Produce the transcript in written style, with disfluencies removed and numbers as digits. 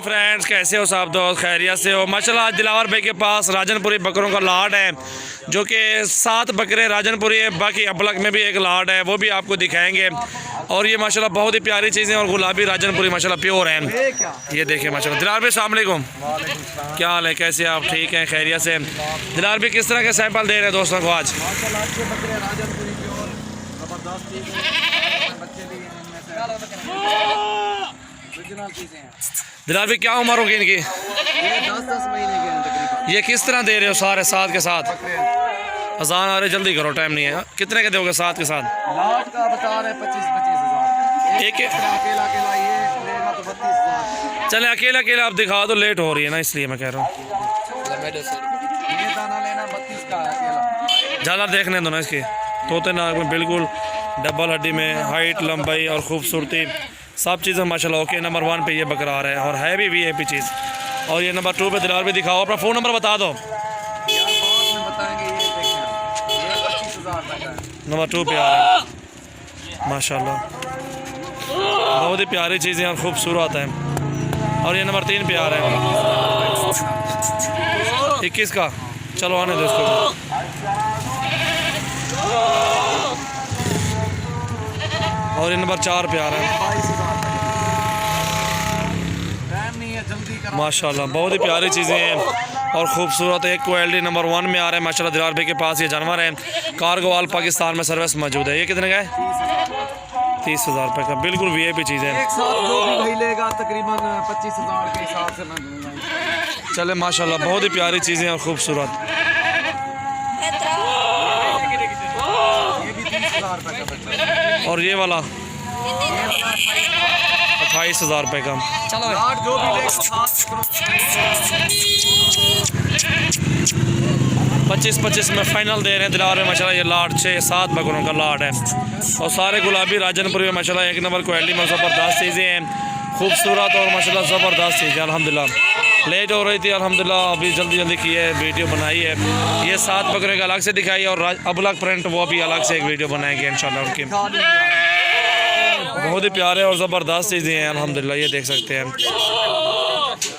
Friends, कैसे हो साहब दोस्त? खैरियत से हो? माशाल्लाह आज दिलावर भाई के पास राजनपुरी बकरों का लाट है, जो कि 7 बकरे राजनपुरी है। बाकी अबलग में भी एक लाट है, वो भी आपको दिखाएंगे। और ये माशाल्लाह बहुत ही प्यारी चीज़ें और गुलाबी राजनपुरी माशाल्लाह प्योर हैं। ये देखिए माशाल्लाह। दिलावर भाई अस्सलाम वालेकुम, क्या हाल है? कैसे आप? ठीक हैं? खैरियत से? दिलावर भाई किस तरह के सैंपल दे रहे हैं दोस्तों को आज? दिलावर भाई क्या उम्र होगी इनकी? 10 महीने के हैं तकरीबन। ये किस तरह दे रहे हो सारे साथ के साथ? अजान आ रहे, जल्दी करो, टाइम नहीं है। कितने के दोगे साथ के साथ? लाट का बता रहे 25-25 हज़ार। एक अकेला अकेला ये लेगा तो 32 हज़ार। चले अकेला अकेला आप दिखा दो, लेट हो रही है ना, इसलिए मैं कह रहा हूँ। ये दाना लेना 32 का है अकेला। ज़्यादा देखने दो ना इसकी। तोते नाग में बिल्कुल डबल हड्डी में हाइट, लंबाई और खूबसूरती सब चीज़ें माशाल्लाह ओके। नंबर 1 पे ये बकरा आ रहा है और है भी वीआईपी चीज़। और ये नंबर 2 पे दिलावर भी दिखाओ, अपना फ़ोन नंबर बता दो। यार बाद में बताएंगे। ये देखिए ये 25 हज़ार तक है। नंबर 2 पे आ रहा है माशाल्लाह, बहुत ही प्यारी चीज़ें और खूबसूरत हैं। और ये नंबर 3 पे आ रहा है 21 का। चलो आने दो इसको। और ये नंबर 4 पे आ रहा है 22 हज़ार तक। टाइम नहीं है, जल्दी करो माशाल्लाह। बहुत ही प्यारी चीज़ें हैं और ख़ूबसूरत। एक क्वालिटी नंबर 1 में आ रहा है माशाल्लाह। दिलावर भाई के पास ये जानवर है। कार्गोवाल पाकिस्तान में सर्विस मौजूद है। ये कितने का है? 30 हज़ार रुपये का। बिल्कुल वीआईपी चीज़ है। एक साथ जो भी भाई लेगा तकरीबन 25 हज़ार के हिसाब से मैं दूंगा। चले माशाल्लाह, बहुत ही प्यारी चीज़ें और ख़ूबसूरत। ये भी 30 हज़ार रुपये का बच्चा है। और ये वाला 28 हज़ार रुपये का। लाट जो भी लेगा 25 में फाइनल दे रहे हैं दिलावर में माशाल्लाह। ये लाट 6-7 बकरों का लाट है और सारे गुलाबी राजनपुरी में माशाल्लाह एक नंबर क्वालिटी में ज़बरदस्त चीज़ें हैं, खूबसूरत और माशाल्लाह ज़बरदस्त चीज़ें। अल्हम्दुलिल्लाह लेट हो रही थी, अल्हम्दुलिल्लाह अभी जल्दी की है वीडियो बनाई है। ये 7 बकरे का अलग से दिखाई और अबलग प्रिंट वो भी अलग से एक वीडियो बनाएंगे इंशाल्लाह उनकी। बहुत ही प्यारे और ज़बरदस्त चीज़ें हैं अल्हम्दुलिल्लाह, ये देख सकते हैं।